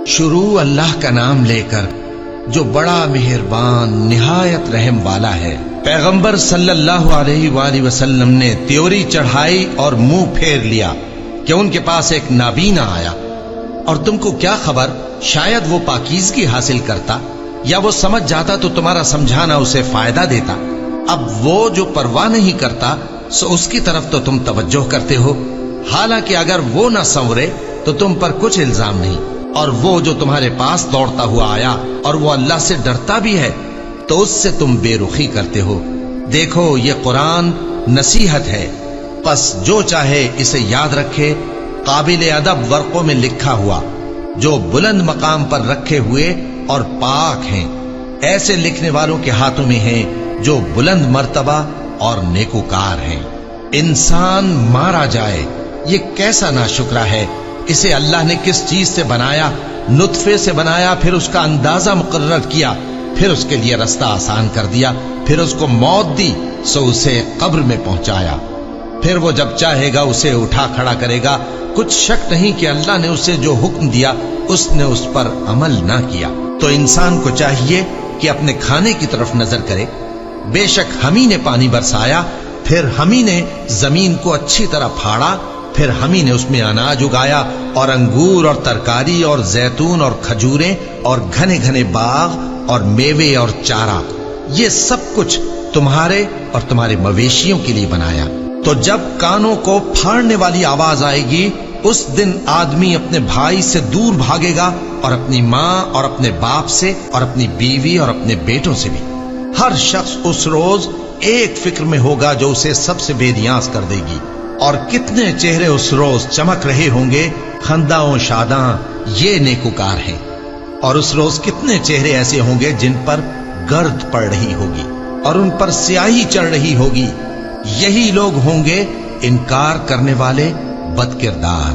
شروع اللہ کا نام لے کر جو بڑا مہربان نہایت رحم والا ہے۔ پیغمبر صلی اللہ علیہ وآلہ وسلم نے تیوری چڑھائی اور منہ پھیر لیا کہ ان کے پاس ایک نابینا آیا، اور تم کو کیا خبر، شاید وہ پاکیزگی حاصل کرتا یا وہ سمجھ جاتا تو تمہارا سمجھانا اسے فائدہ دیتا۔ اب وہ جو پرواہ نہیں کرتا سو اس کی طرف تو تم توجہ کرتے ہو، حالانکہ اگر وہ نہ سنورے تو تم پر کچھ الزام نہیں۔ اور وہ جو تمہارے پاس دوڑتا ہوا آیا اور وہ اللہ سے ڈرتا بھی ہے تو اس سے تم بے رخی کرتے ہو۔ دیکھو یہ قرآن نصیحت ہے، پس جو چاہے اسے یاد رکھے۔ قابل ادب ورقوں میں لکھا ہوا جو بلند مقام پر رکھے ہوئے اور پاک ہیں، ایسے لکھنے والوں کے ہاتھوں میں ہیں جو بلند مرتبہ اور نیکوکار ہیں۔ انسان مارا جائے، یہ کیسا ناشکرا ہے۔ اسے اللہ نے کس چیز سے بنایا؟ نطفے سے بنایا، پھر اس کا اندازہ مقرر کیا، پھر اس کے لیے رستہ آسان کر دیا، پھر اس کو موت دی سو اسے قبر میں پہنچایا، پھر وہ جب چاہے گا اسے اٹھا کھڑا کرے گا۔ کچھ شک نہیں کہ اللہ نے اسے جو حکم دیا اس نے اس پر عمل نہ کیا۔ تو انسان کو چاہیے کہ اپنے کھانے کی طرف نظر کرے۔ بے شک ہم ہی نے پانی برسایا، پھر ہم ہی نے زمین کو اچھی طرح پھاڑا، پھر ہم ہی نے اس میں اناج اگایا اور انگور اور ترکاری اور زیتون اور کھجوریں اور گھنے گھنے باغ اور میوے اور چارہ، یہ سب کچھ تمہارے اور تمہارے مویشیوں کے لیے بنایا۔ تو جب کانوں کو پھاڑنے والی آواز آئے گی اس دن آدمی اپنے بھائی سے دور بھاگے گا، اور اپنی ماں اور اپنے باپ سے اور اپنی بیوی اور اپنے بیٹوں سے بھی۔ ہر شخص اس روز ایک فکر میں ہوگا جو اسے سب سے بے نیاز کر دے گی۔ اور کتنے چہرے اس روز چمک رہے ہوں گے، خنداں و شاداں، یہ نیکوکار ہیں۔ اور اس روز کتنے چہرے ایسے ہوں گے جن پر گرد پڑ رہی ہوگی اور ان پر سیاہی چڑھ رہی ہوگی، یہی لوگ ہوں گے انکار کرنے والے بد کردار۔